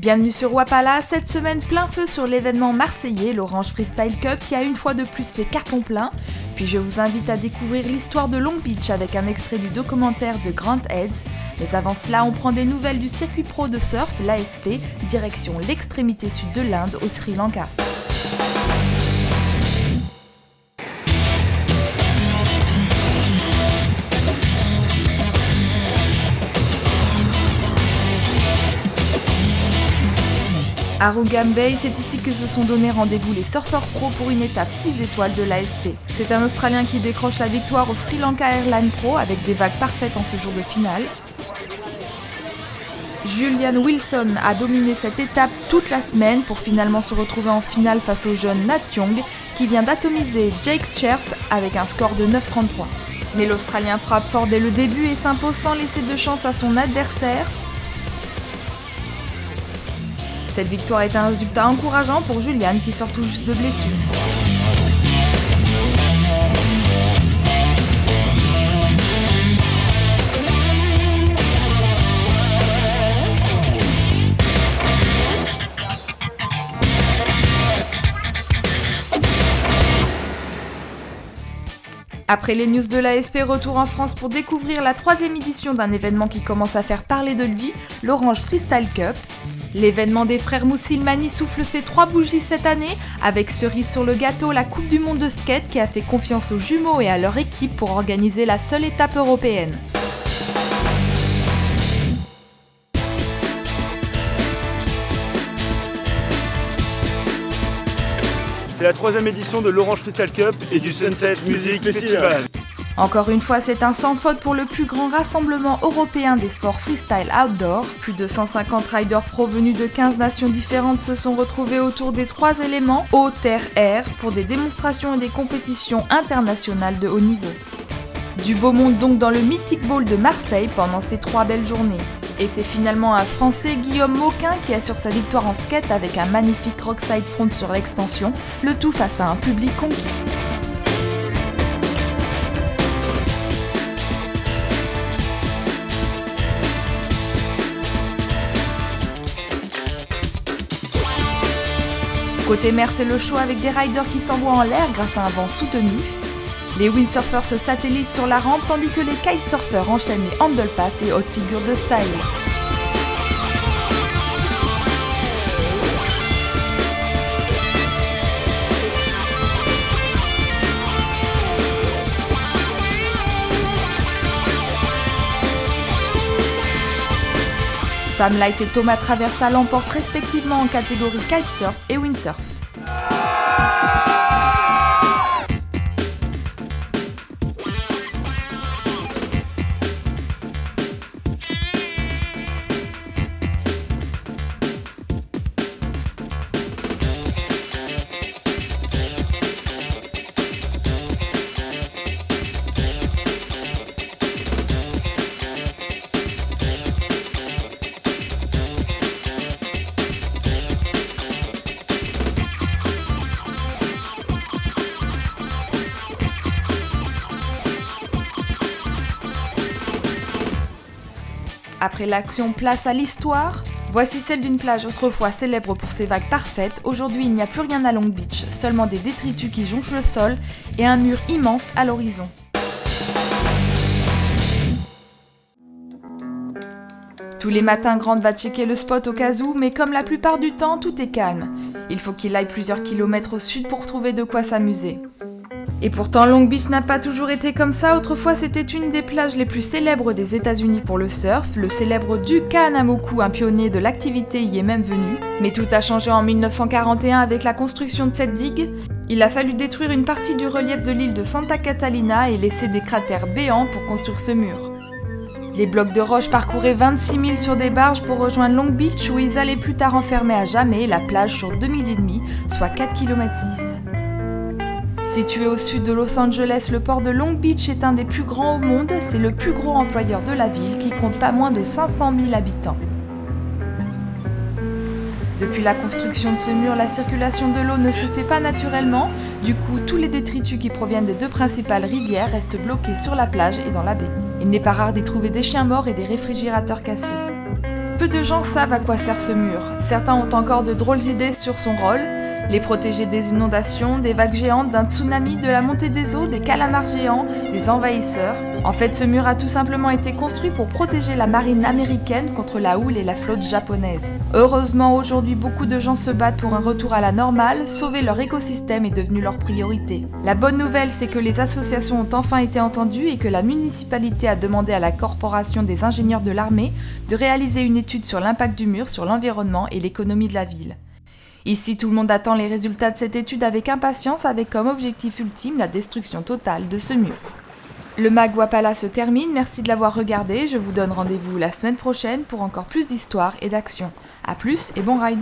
Bienvenue sur Wapala, cette semaine plein feu sur l'événement marseillais, l'Orange Freestyle Cup qui a une fois de plus fait carton plein. Puis je vous invite à découvrir l'histoire de Long Beach avec un extrait du documentaire de Grant Heads. Mais avant cela, on prend des nouvelles du circuit pro de surf, l'ASP, direction l'extrémité sud de l'Inde au Sri Lanka. À Rugam Bay, c'est ici que se sont donné rendez-vous les surfeurs pros pour une étape 6 étoiles de l'ASP. C'est un Australien qui décroche la victoire au Sri Lanka Airline Pro avec des vagues parfaites en ce jour de finale. Julian Wilson a dominé cette étape toute la semaine pour finalement se retrouver en finale face au jeune Nat Young qui vient d'atomiser Jake Scherp avec un score de 9,33. Mais l'Australien frappe fort dès le début et s'impose sans laisser de chance à son adversaire. Cette victoire est un résultat encourageant pour Julian qui sort tout juste de blessure. Après les news de l'ASP, retour en France pour découvrir la 3e édition d'un événement qui commence à faire parler de lui, l'Orange Freestyle Cup. L'événement des frères Moussilmani souffle ses 3 bougies cette année, avec cerise sur le gâteau la Coupe du Monde de skate qui a fait confiance aux jumeaux et à leur équipe pour organiser la seule étape européenne. C'est la 3e édition de l'Orange Freestyle Cup et du Sunset Music Festival. Encore une fois, c'est un sans faute pour le plus grand rassemblement européen des sports freestyle outdoor. Plus de 150 riders pro venus de 15 nations différentes se sont retrouvés autour des 3 éléments, eau, terre, air, pour des démonstrations et des compétitions internationales de haut niveau. Du beau monde donc dans le Mythic Ball de Marseille pendant ces 3 belles journées. Et c'est finalement un Français, Guillaume Mauquin, qui assure sa victoire en skate avec un magnifique rockside front sur l'extension, le tout face à un public conquis. Côté mer, c'est le show avec des riders qui s'envoient en l'air grâce à un vent soutenu. Les windsurfers se satellisent sur la rampe tandis que les kitesurfers enchaînent les handle pass et hautes figures de style. Sam Light et Thomas Traversa l'emportent respectivement en catégorie kitesurf et windsurf. Après l'action, place à l'histoire. Voici celle d'une plage autrefois célèbre pour ses vagues parfaites. Aujourd'hui, il n'y a plus rien à Long Beach, seulement des détritus qui jonchent le sol et un mur immense à l'horizon. Tous les matins, Grant va checker le spot au cas où, mais comme la plupart du temps, tout est calme. Il faut qu'il aille plusieurs kilomètres au sud pour trouver de quoi s'amuser. Et pourtant, Long Beach n'a pas toujours été comme ça. Autrefois, c'était une des plages les plus célèbres des États-Unis pour le surf. Le célèbre Duke Kahanamoku, un pionnier de l'activité, y est même venu. Mais tout a changé en 1941 avec la construction de cette digue. Il a fallu détruire une partie du relief de l'île de Santa Catalina et laisser des cratères béants pour construire ce mur. Les blocs de roche parcouraient 26 milles sur des barges pour rejoindre Long Beach où ils allaient plus tard enfermer à jamais la plage sur 2,5 milles, soit 4,6 km. Situé au sud de Los Angeles, le port de Long Beach est un des plus grands au monde. C'est le plus gros employeur de la ville qui compte pas moins de 500 000 habitants. Depuis la construction de ce mur, la circulation de l'eau ne se fait pas naturellement. Du coup, tous les détritus qui proviennent des 2 principales rivières restent bloqués sur la plage et dans la baie. Il n'est pas rare d'y trouver des chiens morts et des réfrigérateurs cassés. Peu de gens savent à quoi sert ce mur. Certains ont encore de drôles idées sur son rôle. Les protéger des inondations, des vagues géantes, d'un tsunami, de la montée des eaux, des calamars géants, des envahisseurs. En fait, ce mur a tout simplement été construit pour protéger la marine américaine contre la houle et la flotte japonaise. Heureusement, aujourd'hui, beaucoup de gens se battent pour un retour à la normale, sauver leur écosystème est devenu leur priorité. La bonne nouvelle, c'est que les associations ont enfin été entendues et que la municipalité a demandé à la corporation des ingénieurs de l'armée de réaliser une étude sur l'impact du mur sur l'environnement et l'économie de la ville. Ici, tout le monde attend les résultats de cette étude avec impatience, avec comme objectif ultime la destruction totale de ce mur. Le Mag Wapala se termine, merci de l'avoir regardé, je vous donne rendez-vous la semaine prochaine pour encore plus d'histoires et d'actions. A plus et bon ride!